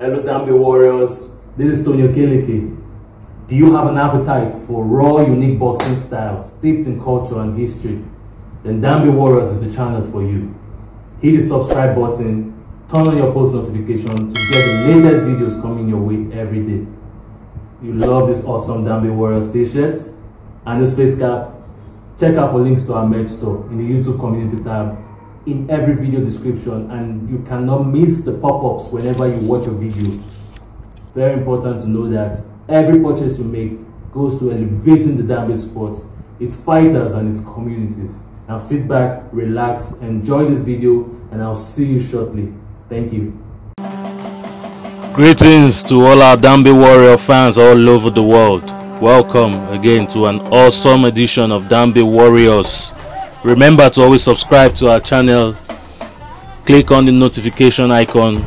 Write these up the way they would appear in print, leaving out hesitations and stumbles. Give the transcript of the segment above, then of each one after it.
Hello Dambe Warriors, this is Tony Okeleke. Do you have an appetite for raw, unique boxing styles steeped in culture and history? Then Dambe Warriors is the channel for you. Hit the subscribe button, turn on your post notification to get the latest videos coming your way every day. You love this awesome Dambe Warriors t-shirts and this face cap? Check out for links to our merch store in the YouTube community tab in every video description, and you cannot miss the pop-ups whenever you watch a video. Very important to know that every purchase you make goes to elevating the Dambe sport, its fighters and its communities. Now sit back, relax, enjoy this video, and I'll see you shortly. Thank you. Greetings to all our Dambe Warrior fans all over the world. Welcome again to an awesome edition of Dambe Warriors. Remember to always subscribe to our channel, click on the notification icon,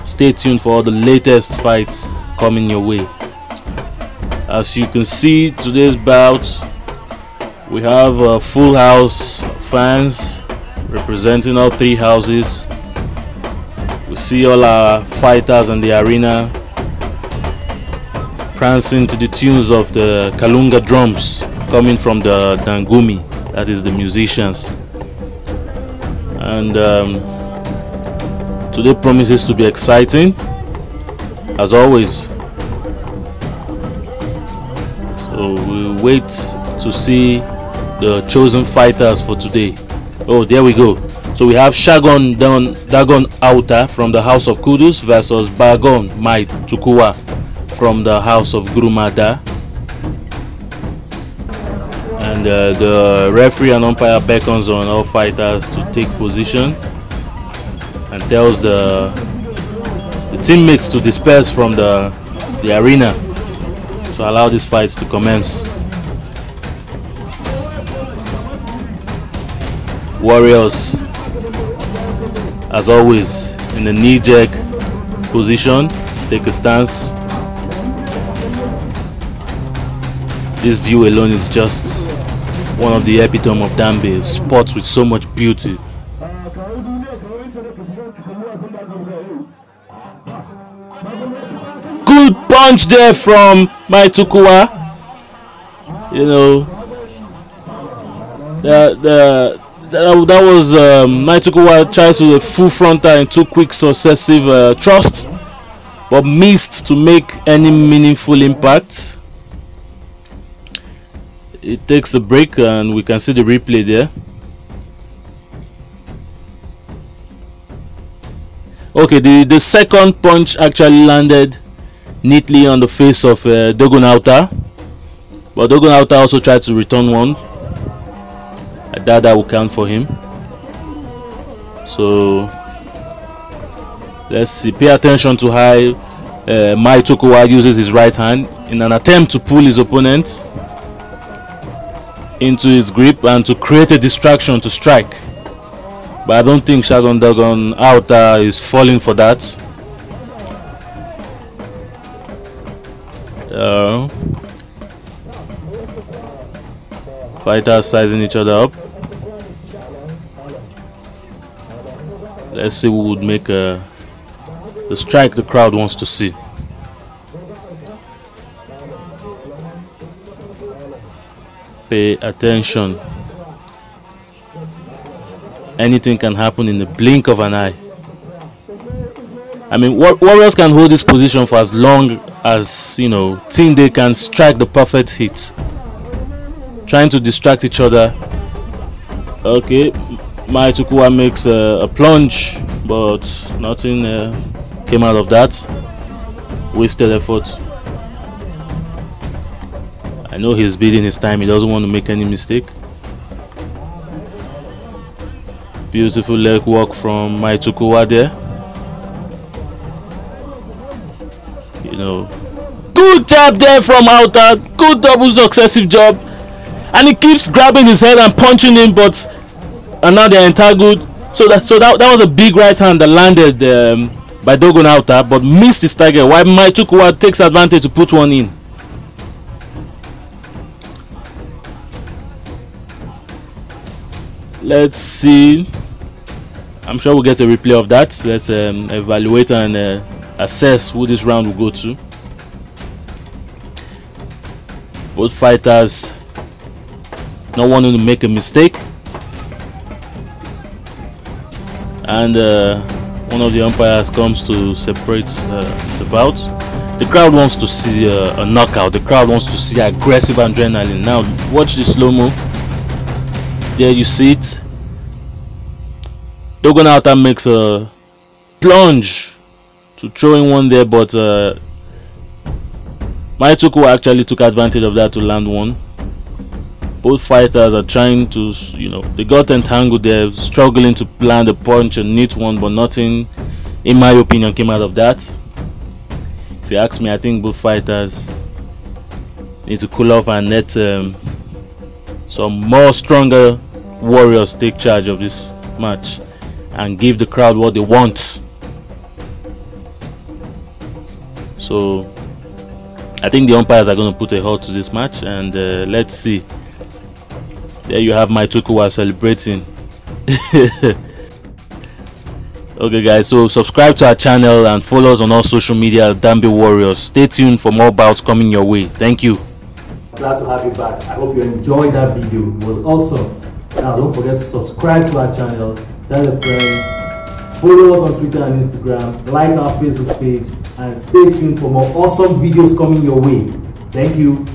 stay tuned for all the latest fights coming your way. As you can see, today's bout, we have a full house of fans representing all three houses. We see all our fighters in the arena prancing to the tunes of the Kalunga drums coming from the Dangumi, that is the musicians. And today promises to be exciting as always. So we'll wait to see the chosen fighters for today. Oh, there we go. So we have Shagon Dogon Auta from the House of Kudus versus Bahago Mai Tukkuwa from the House of Grumada. And the referee and umpire beckons on all fighters to take position and tells the teammates to disperse from the arena to allow these fights to commence. Warriors, as always, in the knee-jerk position, take a stance. This view alone is just one of the epitome of Dambe, sports with so much beauty. Good punch there from Mai Tukkuwa. You know, that was Mai Tukkuwa tries to a full frontal and two quick successive thrusts, but missed to make any meaningful impact. It takes a break and we can see the replay there. Okay, the second punch actually landed neatly on the face of Dogon Auta, but Dogon Auta also tried to return one. I doubt that will count for him. So let's see. Pay attention to how Mai Tukkuwa uses his right hand in an attempt to pull his opponent into his grip and to create a distraction to strike. But I don't think Shagon Dogon Auta is falling for that. Fighters sizing each other up. Let's see who would make the strike the crowd wants to see. Pay attention. Anything can happen in the blink of an eye. I mean, Warriors can hold this position for as long as, you know, till they can strike the perfect hit. Trying to distract each other. Okay, Mai Tukkuwa makes a plunge, but nothing came out of that. Wasted effort. I know he's beating his time. He doesn't want to make any mistake. Beautiful leg work from Mai Tukkuwa there. You know, good jab there from Auta. Good double successive job, and he keeps grabbing his head and punching him. And now they're entangled. So that was a big right hand that landed by Dogon Auta, but missed his target. While Mai Tukkuwa takes advantage to put one in. Let's see. I'm sure we'll get a replay of that. Let's evaluate and assess who this round will go to. Both fighters not wanting to make a mistake, and one of the umpires comes to separate the bouts. The crowd wants to see a knockout. The crowd wants to see aggressive adrenaline. Now watch the slow-mo. There you see it. Dogon Auta makes a plunge to throw in one there, but Mai Tukkuwa actually took advantage of that to land one. Both fighters are trying to, they got entangled. They're struggling to land a punch and neat one, but nothing, in my opinion, came out of that. If you ask me, I think both fighters need to cool off and let some more stronger warriors take charge of this match and give the crowd what they want. So I think the umpires are going to put a halt to this match, and let's see. There you have Mai Tukkuwa celebrating. Okay guys, so subscribe to our channel and follow us on all social media at Dambe Warriors. Stay tuned for more bouts coming your way. Thank you. Glad to have you back. I hope you enjoyed that video. It was awesome. Now don't forget to subscribe to our channel, tell a friend, follow us on Twitter and Instagram, like our Facebook page, and stay tuned for more awesome videos coming your way. Thank you.